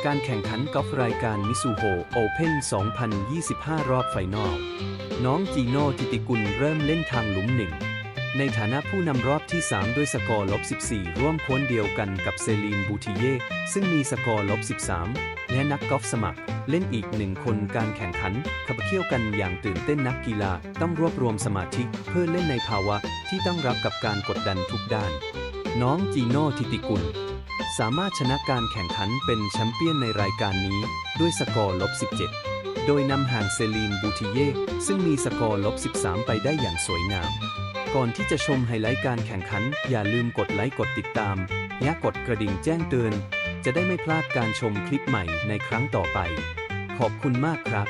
การแข่งขันกอล์ฟรายการ Mizuho Open 2025 รอบไฟนอล น้องจีโน่ธิติกุลเริ่มเล่นทางหลุมหนึ่งในฐานะผู้นำรอบที่ 3 ด้วยสกอร์-14 ร่วมโค้นเดียวกันกับเซลีน บูติเย่ซึ่งมีสกอร์-13 และนักกอล์ฟสมัครเล่นอีก1 คนการแข่งขันขับเคี่ยวกันอย่างตื่นเต้นนักกีฬาต้องรวบรวมสมาธิเพื่อเล่นในภาวะที่ต้องรับกับการกดดันทุกด้านน้องจีโน่ธิติกุลสามารถชนะการแข่งขันเป็นแชมเปี้ยนในรายการนี้ด้วยสกอร์-17 โดยนำห่างเซลีน บูติเย่ซึ่งมีสกอร์-13 ไปได้อย่างสวยงามก่อนที่จะชมไฮไลท์การแข่งขันอย่าลืมกดไลค์กดติดตามและกดกระดิ่งแจ้งเตือนจะได้ไม่พลาดการชมคลิปใหม่ในครั้งต่อไปขอบคุณมากครับ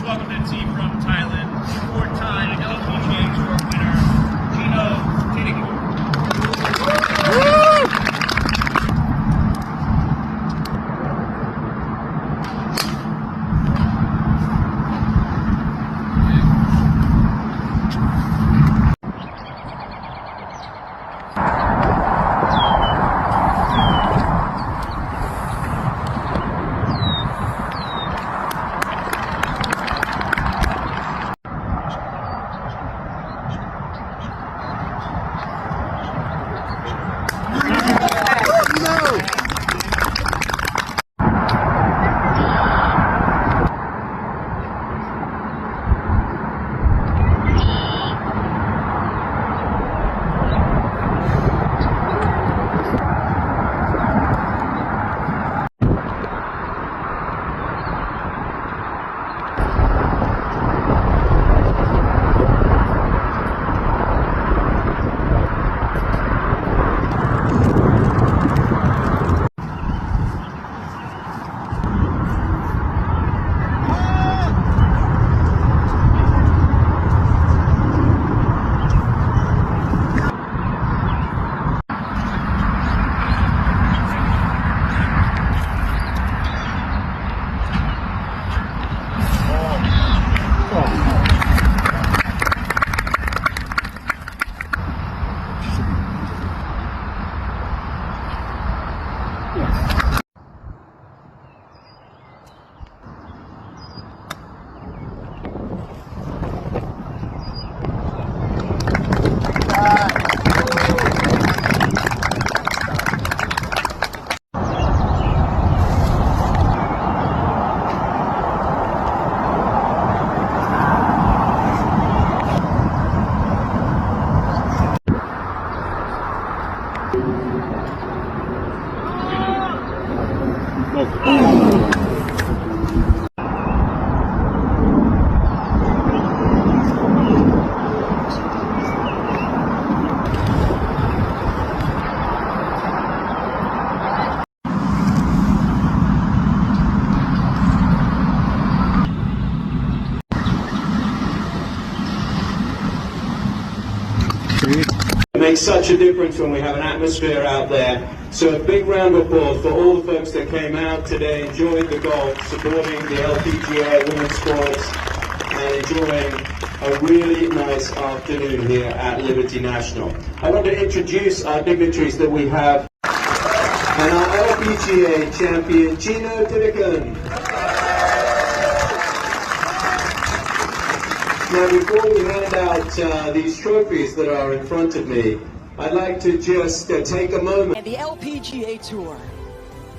Welcome to the team from Thailand, four-time LPGA Tour winner, Jeeno Thitikul. It makes such a difference when we have an atmosphere out there. So a big round of applause for all the folks that came out today, enjoyed the golf, supporting the LPGA women's sports, and enjoying a really nice afternoon here at Liberty National. I want to introduce our dignitaries that we have, and our LPGA champion, Jeeno Thitikul. Now, before we hand out these trophies that are in front of me, I'd like to just take a moment. And the LPGA Tour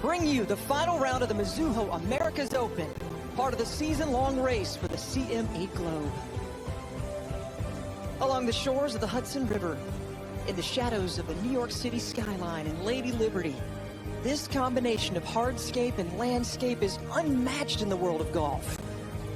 bring you the final round of the Mizuho Americas Open, part of the season-long race for the CM8 Globe. Along the shores of the Hudson River, in the shadows of the New York City skyline and Lady Liberty, This combination of hardscape and landscape is unmatched in the world of golf.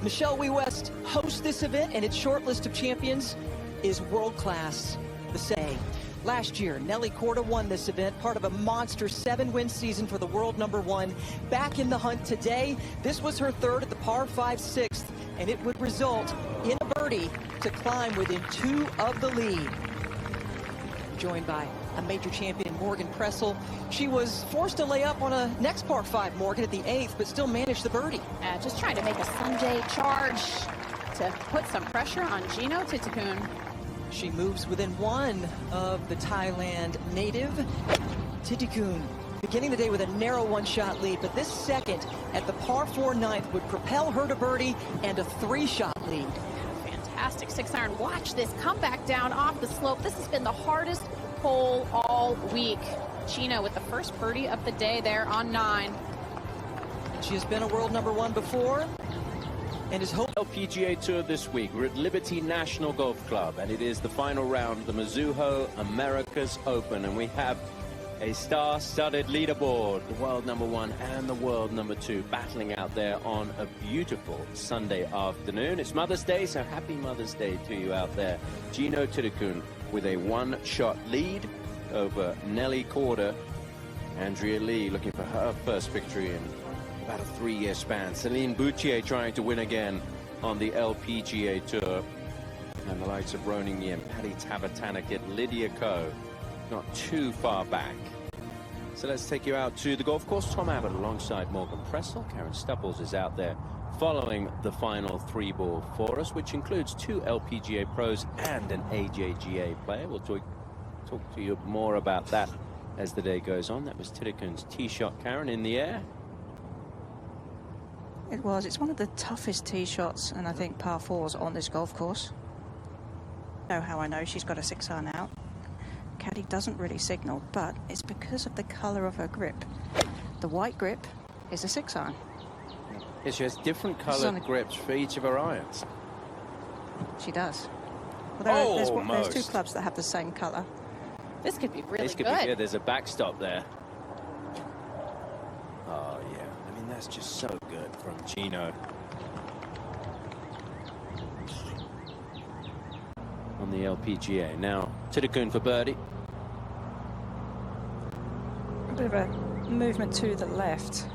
Michelle Wee West hosts this event, and its short list of champions is world-class. The say. Last year, Nelly Korda won this event, part of a monster 7-win season for the world #1. Back in the hunt today, this was her third at the par 5 6th, and it would result in a birdie to climb within 2 of the lead. Joined by a major champion, Morgan Pressel. She was forced to lay up on a next par 5, Morgan, at the 8th, but still managed the birdie. Just trying to make a Sunday charge to put some pressure on Jeeno Thitikul. She moves within 1 of the Thailand native, Thitikul. Beginning the day with a narrow 1-shot lead, but this second at the par 4 9th would propel her to birdie and a 3-shot lead. Fantastic 6-iron. Watch this come back down off the slope. This has been the hardest hole all week. Jeeno with the first birdie of the day there on 9. She has been a world #1 before and is hoping. LPGA Tour this week. We're at Liberty National Golf Club, and it is the final round of the Mizuho Americas Open, and we have a star-studded leaderboard, the world #1 and the world #2 battling out there on a beautiful Sunday afternoon. It's Mother's Day, so happy Mother's Day to you out there. Jeeno Thitikul with a 1-shot lead over Nelly Korda. Andrea Lee looking for her first victory in about a 3-year span. Celine Boutier trying to win again on the LPGA Tour. And the likes of Ronan Yim, Patty Tavatanakit, Lydia Ko, not too far back. So let's take you out to the golf course. Tom Abbott alongside Morgan Pressel. Karen Stupples is out there following the final 3-ball for us, which includes 2 LPGA pros and an AJGA player. We'll talk to you more about that as the day goes on. That was Thitikul's tee shot, Karen, in the air. It was. It's one of the toughest tee shots, and I think par 4s on this golf course. Know how I know she's got a 6-iron out. Caddy doesn't really signal, but it's because of the colour of her grip. The white grip is a 6-iron. Yeah, she has different coloured grips for each of her irons. She does. Well, there's 2 clubs that have the same colour. This could be really good. Yeah, there's a backstop there. Oh, yeah. I mean, that's just so good from Jeeno. On the LPGA. Now, Thitikul for birdie. A bit of a movement to the left.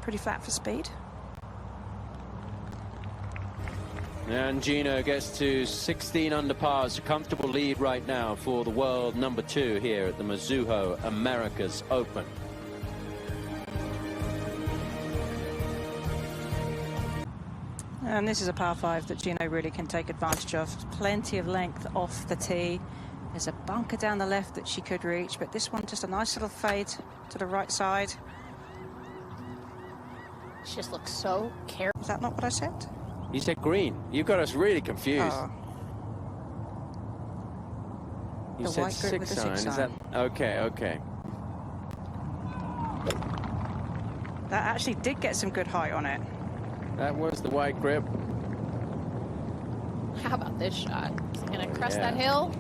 Pretty flat for speed. And Jeeno gets to 16 under par. It's a comfortable lead right now for the world #2 here at the Mizuho Americas Open. And this is a par 5 that Jeeno really can take advantage of. Plenty of length off the tee. There's a bunker down the left that she could reach, but this one just a nice little fade to the right side. She just looks so careful. Is that not what I said? You said green. You got us really confused. Oh. You The said white grip with the 6-iron. Is that okay? That actually did get some good height on it. That was the white grip. How about this shot? Is he going to crest that hill?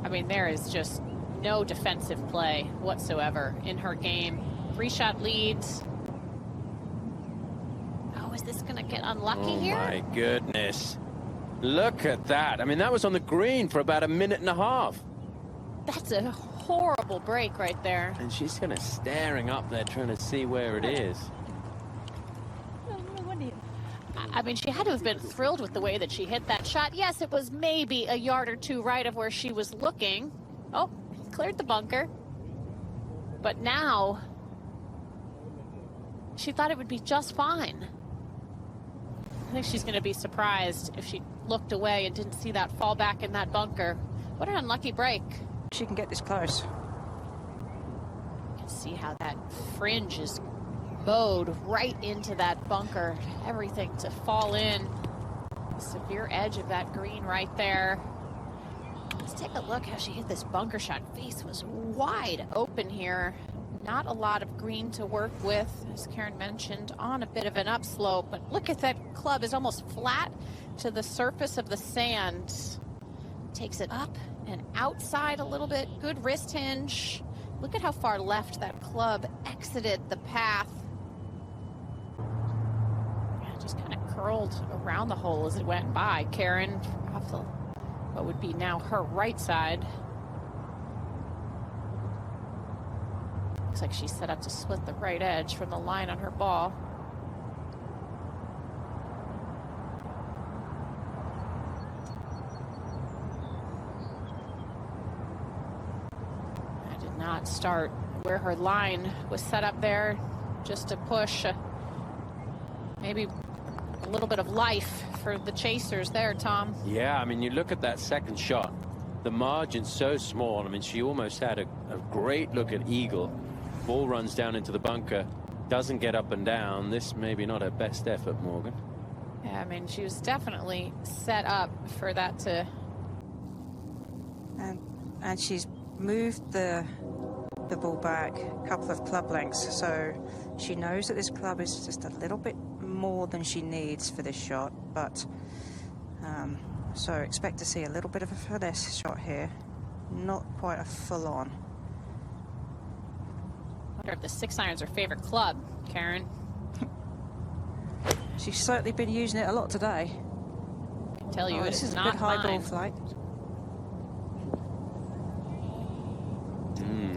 I mean, there is just no defensive play whatsoever in her game. 3-shot leads. Oh, is this going to get unlucky here? Oh, my goodness. Look at that. I mean, that was on the green for about a minute and a half. That's a horrible break right there. And she's kind of staring up there trying to see where it is. I mean, she had to have been thrilled with the way that she hit that shot. Yes, it was maybe a yard or 2 right of where she was looking. Oh, cleared the bunker. But now, she thought it would be just fine. I think she's going to be surprised if she looked away and didn't see that fall back in that bunker. What an unlucky break. She can get this close. You can see how that fringe is mowed right into that bunker. Everything to fall in. Severe edge of that green right there. Let's take a look how she hit this bunker shot. Face was wide open here. Not a lot of green to work with, as Karen mentioned, on a bit of an upslope. But look at that club is almost flat to the surface of the sand. Takes it up and outside a little bit. Good wrist hinge. Look at how far left that club exited the path. Yeah, just kind of curled around the hole as it went by. Karen off the, what would be now her right side. Looks like she's set up to split the right edge from the line on her ball. I did not start where her line was set up there, just to push maybe a little bit of life for the chasers there, Tom. Yeah, I mean, you look at that second shot, the margin's so small. I mean, she almost had a great look at eagle. Ball runs down into the bunker, doesn't get up and down. This maybe not her best effort, Morgan. Yeah, I mean, she was definitely set up for that to... And she's moved the ball back a couple of club lengths, so she knows that this club is just a little bit more than she needs for this shot, but so expect to see a little bit of a finesse shot here, not quite a full-on. I wonder if the 6-iron's her favorite club, Karen. She's certainly been using it a lot today. I can tell you this is a not good high ball mine. flight.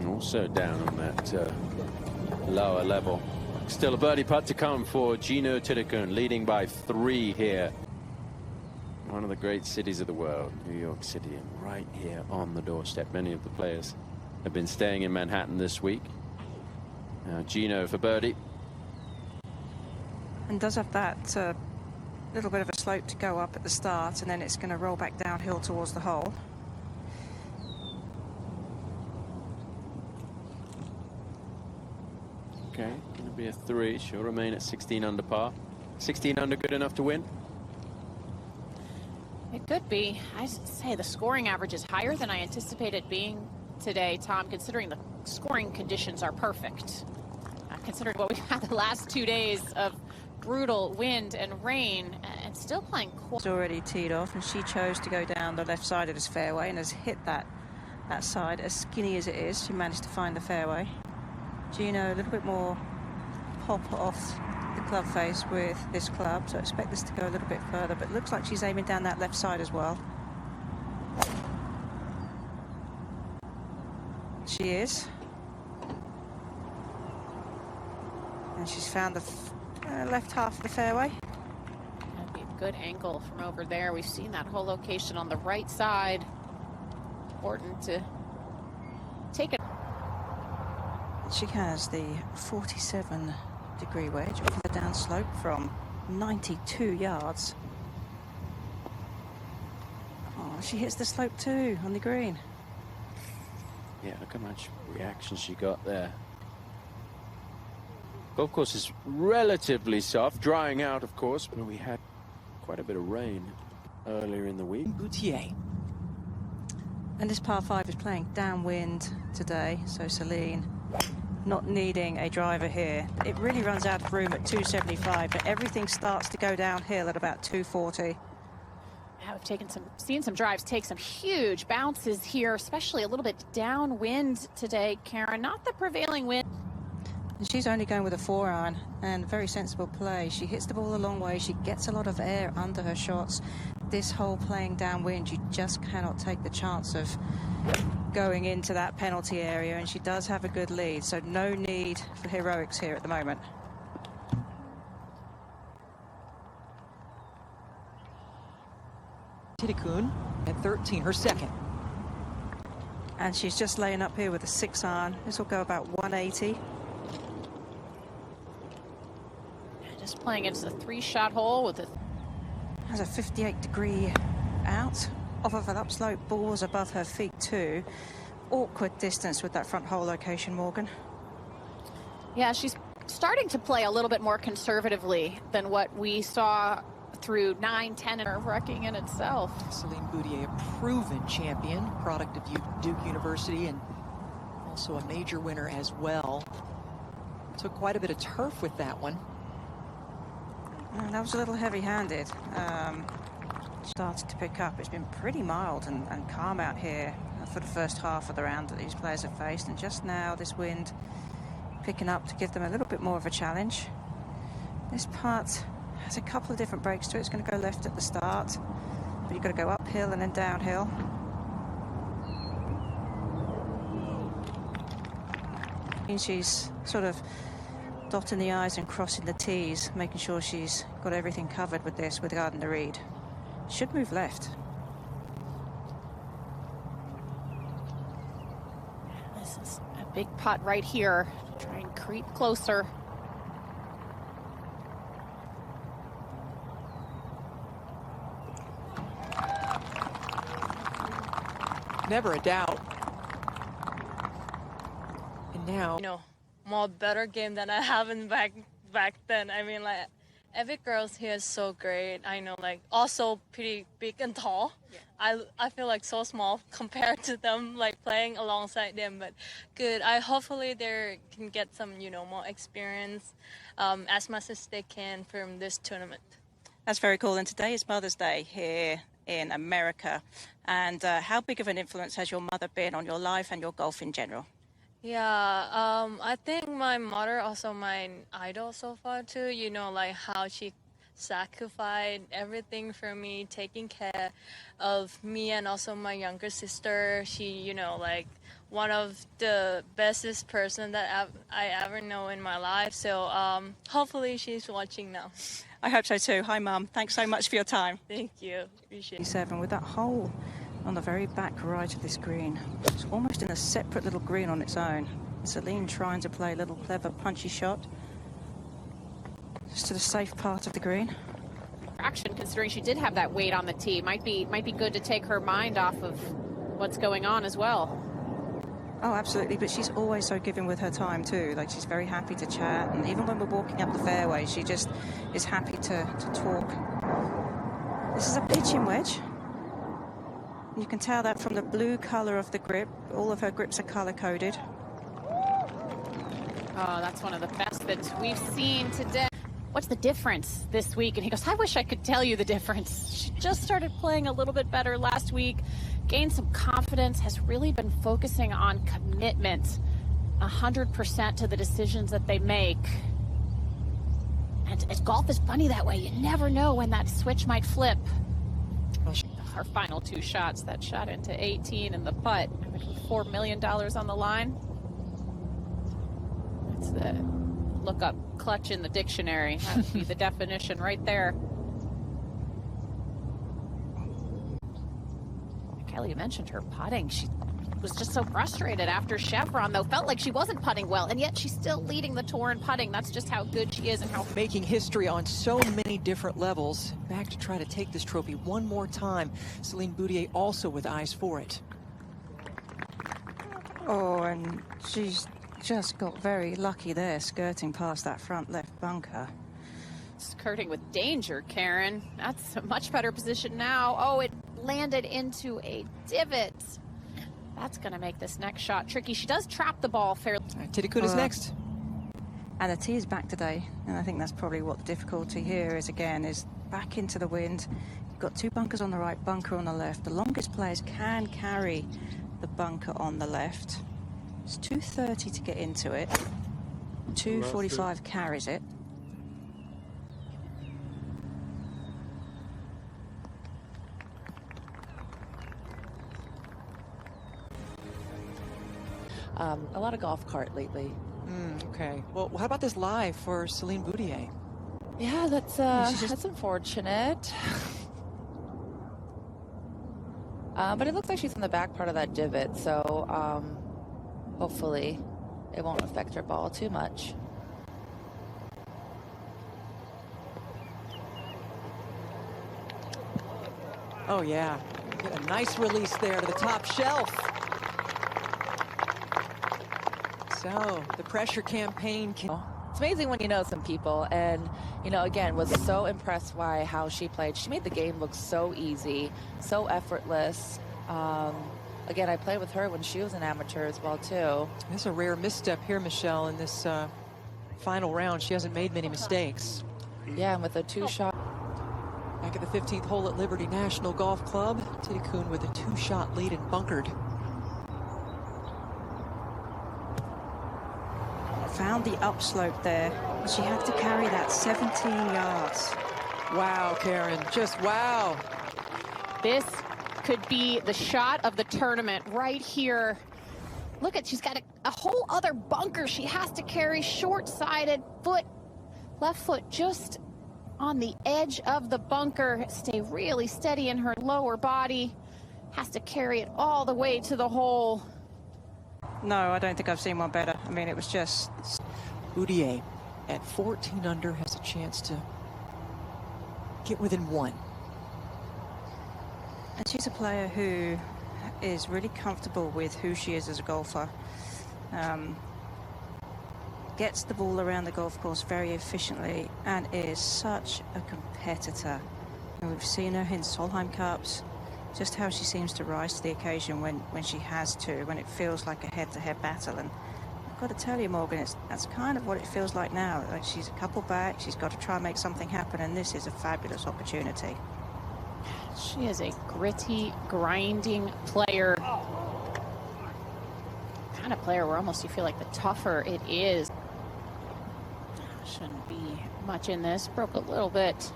Also down on that lower level. Still a birdie putt to come for Jeeno Thitikul, leading by 3 here. One of the great cities of the world, New York City, and right here on the doorstep. Many of the players have been staying in Manhattan this week. Now Jeeno for birdie. And does have that little bit of a slope to go up at the start, and then it's going to roll back downhill towards the hole. Okay, going to be a 3. She'll remain at 16 under par. 16 under, good enough to win? It could be. I say the scoring average is higher than I anticipated being today, Tom, considering the scoring conditions are perfect. Considering what we've had the last 2 days of brutal wind and rain, and still playing It's already teed off, and she chose to go down the left side of this fairway and has hit that side. As skinny as it is, she managed to find the fairway. Jeeno a little bit more pop off the club face with this club, so I expect this to go a little bit further, but it looks like she's aiming down that left side as well. She is. And she's found the left half of the fairway. That'd be a good angle from over there. We've seen that whole location on the right side. Important to take it. She has the 47-degree wedge off the downslope from 92 yards. Oh, she hits the slope too on the green. Yeah, look how much reaction she got there. Golf course is relatively soft, drying out, of course, but we had quite a bit of rain earlier in the week. Boutier. And this par 5 is playing downwind today, so Celine not needing a driver here. It really runs out of room at 275, but everything starts to go downhill at about 240. Yeah, we've seen some drives take some huge bounces here, especially a little bit downwind today, Karen. Not the prevailing wind. And she's only going with a 4-iron, and very sensible play. She hits the ball a long way. She gets a lot of air under her shots. This hole playing downwind, you just cannot take the chance of going into that penalty area, and she does have a good lead, so no need for heroics here at the moment. Thitikul at 13, her second. And she's just laying up here with a 6-iron. This will go about 180. Just playing it as a 3-shot hole with a... Has a 58-degree out off of an upslope. Balls above her feet too. Awkward distance with that front hole location, Morgan. Yeah, she's starting to play a little bit more conservatively than what we saw through 9, 10, and wrecking in itself. Celine Boutier, a proven champion, product of Duke University, and also a major winner as well. Took quite a bit of turf with that one. That was a little heavy-handed. started to pick up. It's been pretty mild and calm out here for the first half of the round that these players have faced, and just now this wind picking up to give them a little bit more of a challenge. This part has a couple of different breaks to it. It's going to go left at the start, but you've got to go uphill and then downhill. And she's sort of dotting the I's and crossing the T's, making sure she's got everything covered with this, with regarding the read. Should move left. This is a big putt right here. Try and creep closer. Never a doubt. And now, you know, more better game than I have in back then. I mean, like, every girls here is so great. I know, like, also pretty big and tall. Yeah. I feel like so small compared to them, like playing alongside them, but good. Hopefully they can get some, you know, more experience as much as they can from this tournament. That's very cool. And today is Mother's Day here in America. And how big of an influence has your mother been on your life and your golf in general? Yeah, I think my mother also my idol so far too. You know, like how she sacrificed everything for me, taking care of me and also my younger sister. She, you know, like one of the bestest person that I ever know in my life. So hopefully she's watching now. I hope so too. Hi, Mum. Thanks so much for your time. Thank you. Appreciate it. 7 with that hole on the very back right of this green. It's almost in a separate little green on its own. Celine trying to play a little clever punchy shot just to the safe part of the green. Action, considering she did have that weight on the tee, might be good to take her mind off of what's going on as well. Oh, absolutely, but she's always so giving with her time too. Like, she's very happy to chat, and even when we're walking up the fairway, she just is happy to talk. This is a pitching wedge. You can tell that from the blue color of the grip. All of her grips are color-coded. Oh, that's one of the best that we've seen today. What's the difference this week? And he goes, I wish I could tell you the difference. She just started playing a little bit better last week, gained some confidence, has really been focusing on commitment, 100% to the decisions that they make. And golf is funny that way. You never know when that switch might flip. Her final 2 shots, that shot into 18 and the putt, with $4 million on the line. That's the look up clutch in the dictionary. That would be the definition right there. Kelly mentioned her putting. She was just so frustrated after Chevron, though. Felt like she wasn't putting well, and yet she's still leading the tour in putting. That's just how good she is and how making history on so many different levels. Back to try to take this trophy one more time. Celine Boutier also with eyes for it. Oh, and she's just got very lucky there, skirting past that front left bunker. skirting with danger, Karen. That's a much better position now. Oh, it landed into a divot. That's going to make this next shot tricky. She does trap the ball fairly. Thitikul is next. And the tee is back today, and I think that's probably what the difficulty here is, again, is back into the wind. You've got two bunkers on the right, bunker on the left. The longest players can carry the bunker on the left. It's 230 to get into it. 245 carries it. A lot of golf cart lately. Okay. Well, how about this live for Celine Boutier? Yeah, that's unfortunate. But it looks like she's in the back part of that divot, so hopefully it won't affect her ball too much. Oh, yeah. Get a nice release there to the top shelf. So, the pressure campaign can... It's amazing when you know some people, and, you know, again, was so impressed by how she played. She made the game look so easy, so effortless. Again, I played with her when she was an amateur as well, too. This is a rare misstep here, Michelle, in this final round. She hasn't made many mistakes. Yeah, and with a two-shot... Back at the 15th hole at Liberty National Golf Club, Thitikul with a 2-shot lead and bunkered. Found the upslope there. She had to carry that 17 yards. Wow, Karen, just wow. This could be the shot of the tournament right here. Look at, she's got a whole other bunker she has to carry, short-sided foot, left foot just on the edge of the bunker. Stay really steady in her lower body. Has to carry it all the way to the hole. No, I don't think I've seen one better. I mean, it was just... Boudier at 14 under has a chance to get within one. And she's a player who is really comfortable with who she is as a golfer. Gets the ball around the golf course very efficiently and is such a competitor. And we've seen her in Solheim Cups, just how she seems to rise to the occasion when she has to, when it feels like a head-to-head battle. And I've got to tell you, Morgan, that's kind of what it feels like now. Like, she's a couple back, she's got to try and make something happen, and this is a fabulous opportunity. She is a gritty, grinding player. Kind of player where almost you feel like the tougher it is. Shouldn't be much in this. Broke a little bit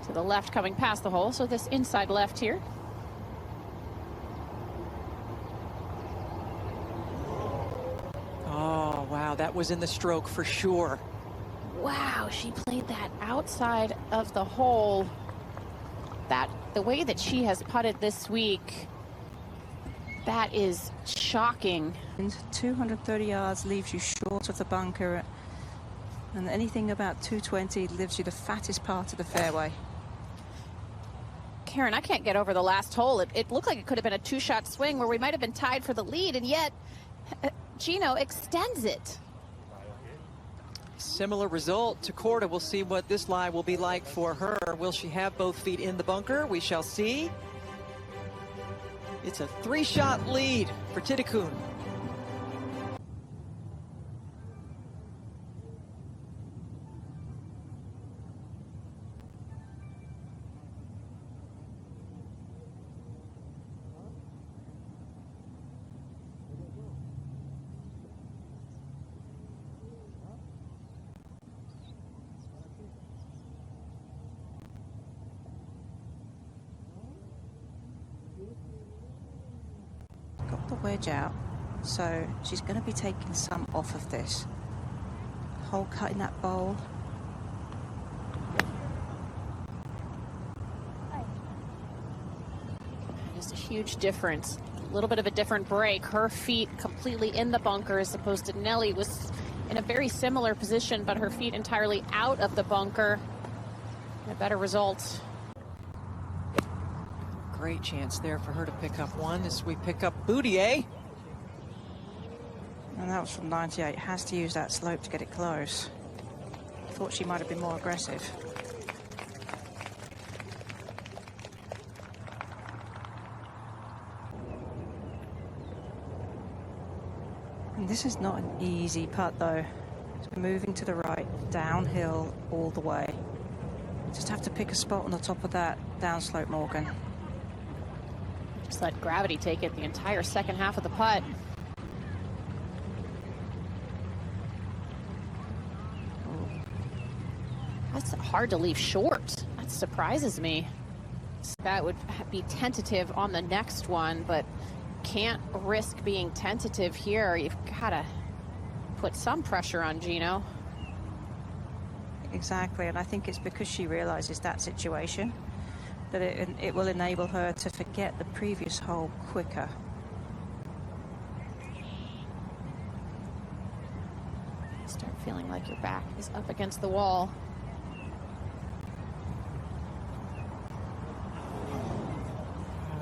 to the left coming past the hole, so this inside left here. Oh, wow, that was in the stroke for sure. Wow, she played that outside of the hole. The way that she has putted this week, that is shocking. And 230 yards leaves you short of the bunker, and anything about 220 leaves you the fattest part of the fairway. Karen, I can't get over the last hole. It looked like it could have been a 2-shot swing where we might have been tied for the lead, and yet Jeeno extends it. Similar result to Korda. We'll see what this lie will be like for her. Will she have both feet in the bunker? We shall see. It's a 3-shot lead for Thitikul. Got the wedge out, so she's going to be taking some off of this. Hole cut in that bowl. Just a huge difference. A little bit of a different break. Her feet completely in the bunker as opposed to Nelly was in a very similar position, but her feet entirely out of the bunker. A better result. Great chance there for her to pick up one as we pick up Boudier. And that was from 98. Has to use that slope to get it close. Thought she might have been more aggressive. And this is not an easy putt though. So moving to the right, downhill all the way. Just have to pick a spot on the top of that downslope, Morgan. Just let gravity take it the entire second half of the putt. That's hard to leave short. That surprises me. That would be tentative on the next one, but can't risk being tentative here. You've got to put some pressure on Jeeno. Exactly, and I think it's because she realizes that situation that it will enable her to forget the previous hole quicker. Start feeling like your back is up against the wall.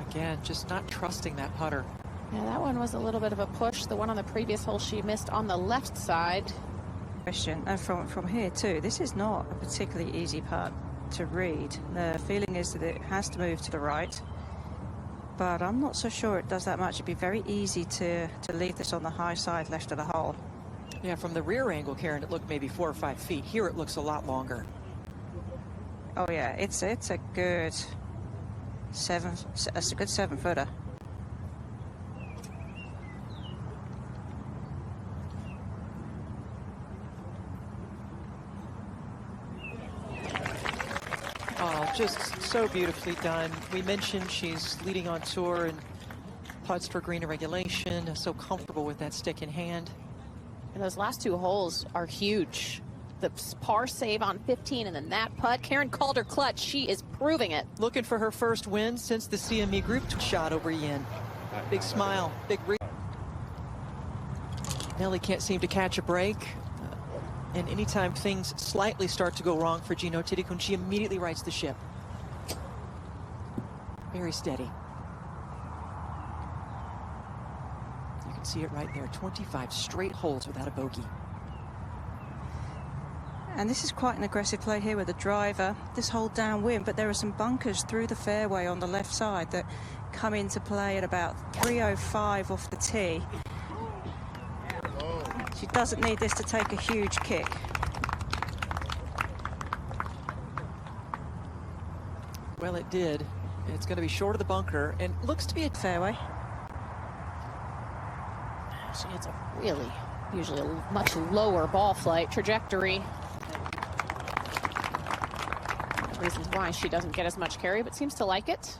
Again, just not trusting that putter. Yeah, that one was a little bit of a push. The one on the previous hole she missed on the left side. Question, and from here too, this is not a particularly easy putt to read. The feeling is that it has to move to the right, but I'm not so sure it does that much. It'd be very easy to leave this on the high side left of the hole. Yeah, from the rear angle, Karen, it looked maybe 4 or 5 feet. Here it looks a lot longer. Oh yeah, it's a good it's a good 7-footer. Oh, just so beautifully done. We mentioned she's leading on tour and putts for green and regulation, so comfortable with that stick in hand. And those last 2 holes are huge. The par save on 15 and then that putt. Karen called her clutch. She is proving it. Looking for her first win since the CME Group shot over Yin. Big smile, big breathe. Nelly can't seem to catch a break. And anytime things slightly start to go wrong for Jeeno Thitikul, she immediately rights the ship. Very steady. You can see it right there. 25 straight holes without a bogey. And this is quite an aggressive play here with the driver. This hole downwind, but there are some bunkers through the fairway on the left side that come into play at about 305 off the tee. She doesn't need this to take a huge kick. Well, it did. It's going to be short of the bunker and looks to be a fairway. She hits a really, usually a much lower ball flight trajectory. Reasons why she doesn't get as much carry, but seems to like it.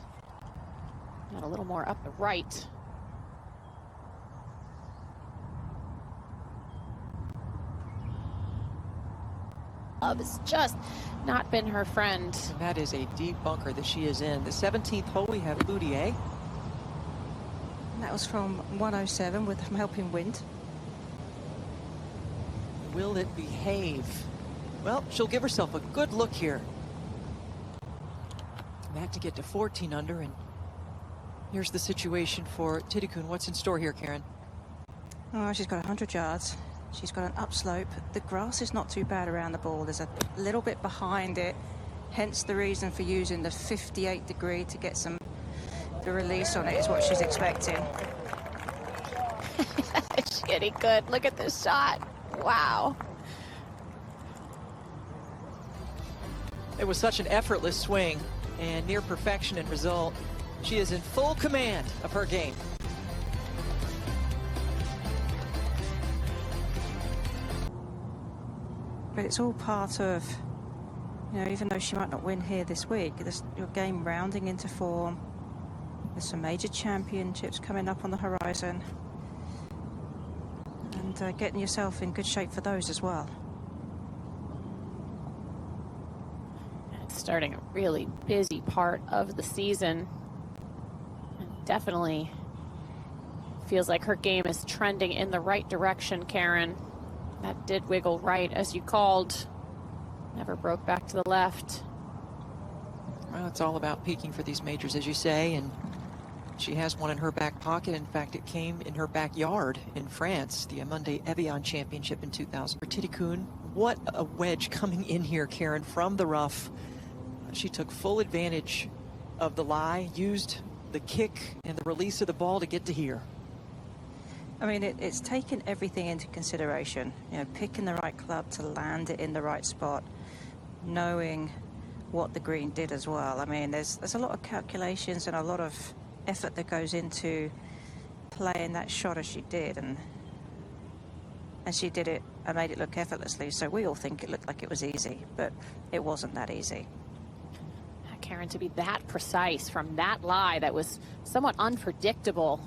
And a little more up the right. Has just not been her friend. And that is a deep bunker that she is in. The 17th hole, we have Boudier. And that was from 107 with some helping wind. Will it behave? Well, she'll give herself a good look here. Back to get to 14 under, and here's the situation for Thitikul. What's in store here, Karen? Oh, she's got 100 yards. She's got an upslope. The grass is not too bad around the ball. There's a little bit behind it, hence the reason for using the 58 degree to get the release on it is what she's expecting. She's getting good. Look at this shot. Wow. It was such an effortless swing and near perfection in result. She is in full command of her game. But it's all part of, you know, even though she might not win here this week, your game rounding into form. There's some major championships coming up on the horizon. And getting yourself in good shape for those as well. It's starting a really busy part of the season. And definitely feels like her game is trending in the right direction, Karen. That did wiggle right, as you called. Never broke back to the left. Well, it's all about peaking for these majors, as you say, and she has one in her back pocket. In fact, it came in her backyard in France, the Amundi Evian Championship in 2000. For Thitikul, what a wedge coming in here, Karen, from the rough. She took full advantage of the lie, used the kick and the release of the ball to get to here. I mean, it's taken everything into consideration. You know, picking the right club to land it in the right spot, knowing what the green did as well. I mean, there's a lot of calculations and a lot of effort that goes into playing that shot as she did, and she did it and made it look effortlessly. So we all think it looked like it was easy, but it wasn't that easy. Karen, to be that precise from that lie that was somewhat unpredictable.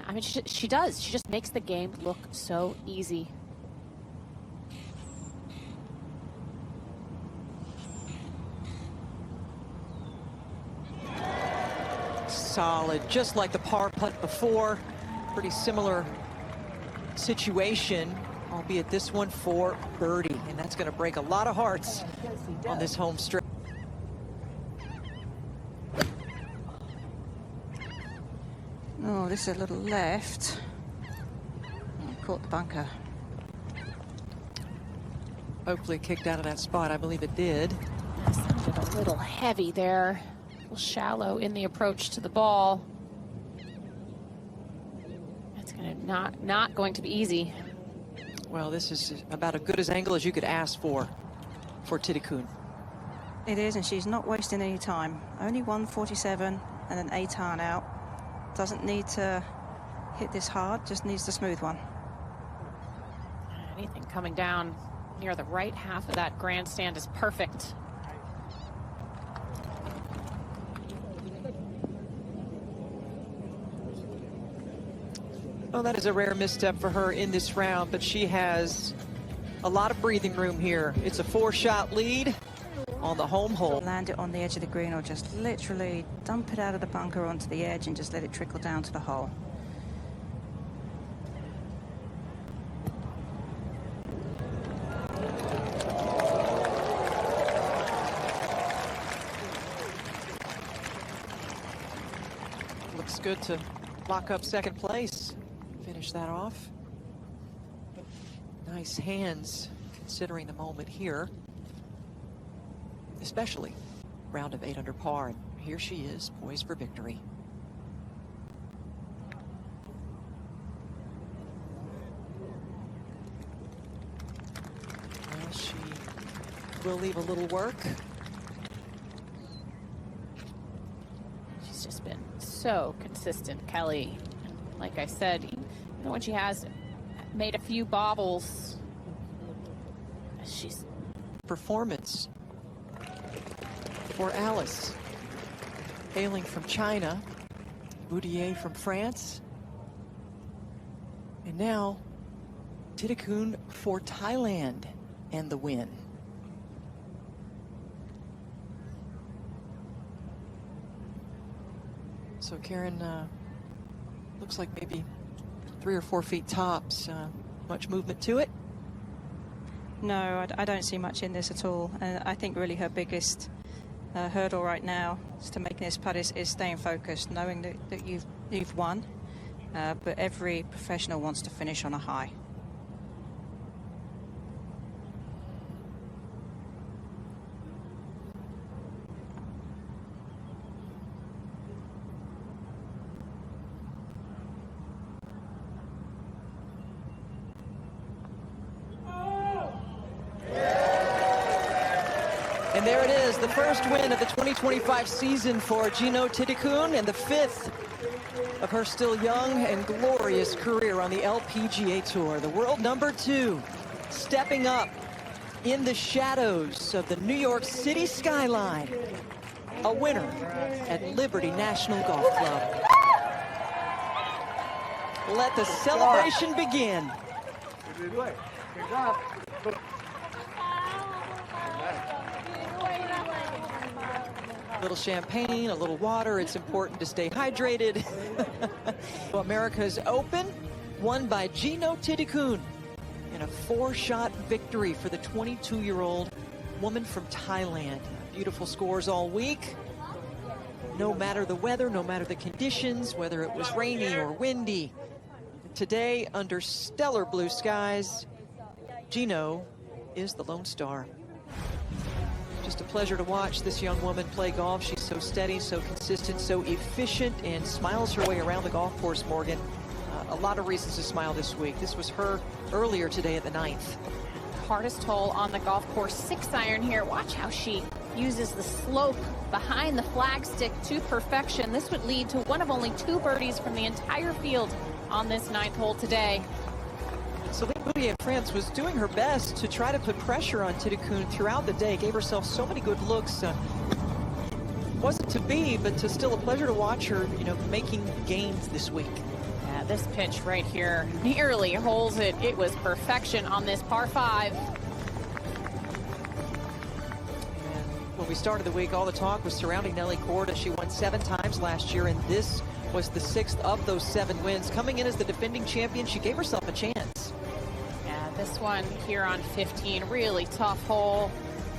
I mean, she does. She just makes the game look so easy. Solid, just like the par putt before. Pretty similar situation, albeit this one for birdie. And that's going to break a lot of hearts on this home stretch. Oh, this is a little left. Oh, caught the bunker. Hopefully kicked out of that spot. I believe it did. That sounded a little heavy there. A little shallow in the approach to the ball. That's not going to be easy. Well, this is about as good as angle as you could ask for Thitikul. It is, and she's not wasting any time. Only 147 and an 8-iron out. Doesn't need to hit this hard, just needs the smooth one. Anything coming down near the right half of that grandstand is perfect. Well, that is a rare misstep for her in this round, but she has a lot of breathing room here. It's a 4-shot lead on the home hole. Land it on the edge of the green or just literally dump it out of the bunker onto the edge and just let it trickle down to the hole. Looks good to lock up second place. Finish that off. Nice hands considering the moment here, especially round of 8 under par, and here she is poised for victory. Well, she will leave a little work. She's just been so consistent, Kelly. Like I said, even when she has made a few bobbles, she's Performance for Alice, hailing from China, Boudier from France, and now Thitikul for Thailand and the win. So Karen, looks like maybe 3 or 4 feet tops. Much movement to it? No, I don't see much in this at all. And I think really her biggest hurdle right now is to making this putt is staying focused, knowing that you've won. But every professional wants to finish on a high. And there it is, the first win of the 2025 season for Jeeno Thitikul, and the 5th of her still young and glorious career on the LPGA Tour. The world number 2, stepping up in the shadows of the New York City skyline. A winner at Liberty National Golf Club. Let the celebration begin. A little champagne, a little water. It's important to stay hydrated. America's Open, won by Jeeno Thitikul in a 4-shot victory for the 22-year-old woman from Thailand. Beautiful scores all week. No matter the weather, no matter the conditions, whether it was rainy or windy. Today, under stellar blue skies, Jeeno is the lone star. Just a pleasure to watch this young woman play golf. She's so steady, so consistent, so efficient, and smiles her way around the golf course, Morgan. A lot of reasons to smile this week. This was her earlier today at the 9th. hardest hole on the golf course, 6-iron here. Watch how she uses the slope behind the flagstick to perfection. This would lead to one of only 2 birdies from the entire field on this 9th hole today. Celine Boudier, France, was doing her best to try to put pressure on Thitikul throughout the day. Gave herself so many good looks. Wasn't to be, but still a pleasure to watch her, making gains this week. Yeah, this pitch right here nearly holds it. It was perfection on this par 5. And when we started the week, all the talk was surrounding Nelly Korda. She won 7 times last year, and this was the 6th of those 7 wins. Coming in as the defending champion, she gave herself a chance. Yeah, this one here on 15, really tough hole.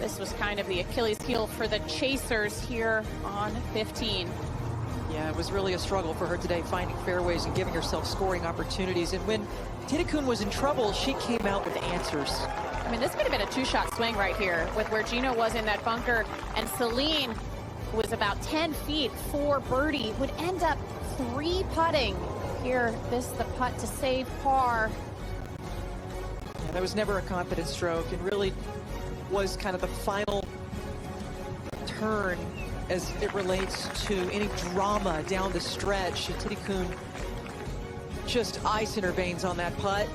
This was kind of the Achilles heel for the chasers here on 15. Yeah, it was really a struggle for her today, finding fairways and giving herself scoring opportunities. And when Thitikul was in trouble, she came out with answers. I mean, this could have been a 2-shot swing right here with where Jeeno was in that bunker, and Celine, who was about 10 feet for birdie, would end up 3-putting. Here, the putt to save par. Yeah, that was never a confident stroke, and really was kind of the final turn as it relates to any drama down the stretch. Thitikul just ice in her veins on that putt.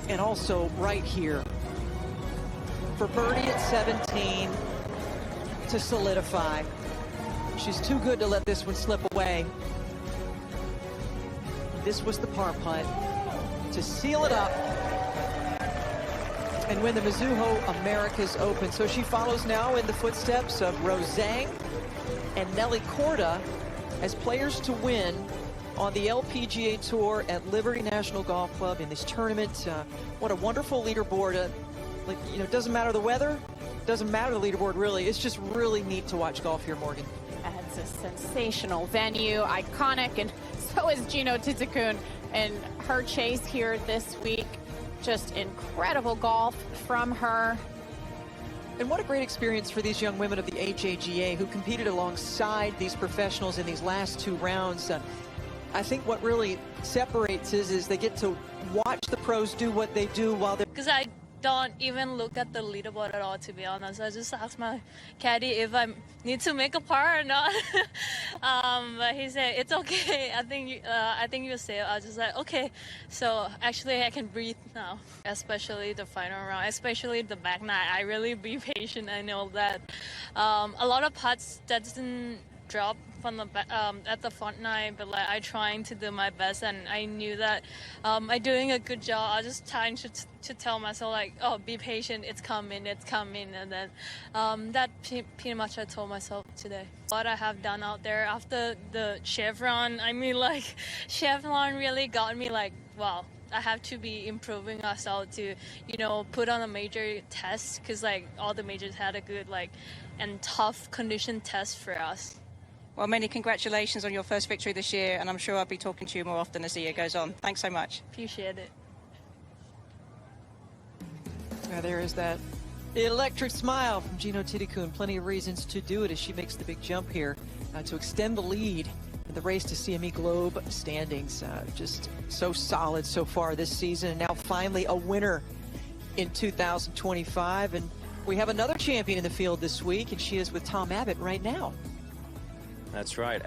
And also right here for birdie at 17 to solidify. She's too good to let this one slip away. This was the par putt to seal it up and win the Mizuho Americas Open. So she follows now in the footsteps of Rose Zhang and Nelly Korda as players to win on the LPGA Tour at Liberty National Golf Club in this tournament. What a wonderful leaderboard. Like, you know, it doesn't matter the weather, doesn't matter the leaderboard really. It's just really neat to watch golf here, Morgan. It's a sensational venue, iconic, and so is Jeeno Thitikul and her chase here this week. Just incredible golf from her. And what a great experience for these young women of the HAGA who competed alongside these professionals in these last two rounds. I think what really separates is they get to watch the pros do what they do while they're... Because I don't even look at the leaderboard at all, to be honest. I just asked my caddy if I need to make a par or not. But he said, it's okay. I think you're safe. I was just like, okay. So actually I can breathe now, especially the final round, especially the back nine. I really be patient. I know that a lot of putts that doesn't drop from the at the front nine, but like I trying to do my best, and I knew that I'm doing a good job. I just trying to tell myself like, oh, be patient, it's coming, and then that pretty much I told myself today. What I have done out there after the chevron, I mean, like chevron really got me like, wow, I have to be improving ourselves to, you know, put on a major test, because like all the majors had a good like and tough condition test for us. Well, many congratulations on your first victory this year, and I'm sure I'll be talking to you more often as the year goes on. Thanks so much. Appreciate it. There is that electric smile from Jeeno Thitikul. Plenty of reasons to do it as she makes the big jump here to extend the lead in the race to CME Globe standings. Just so solid so far this season, and now finally a winner in 2025. And we have another champion in the field this week, and she is with Tom Abbott right now. That's right.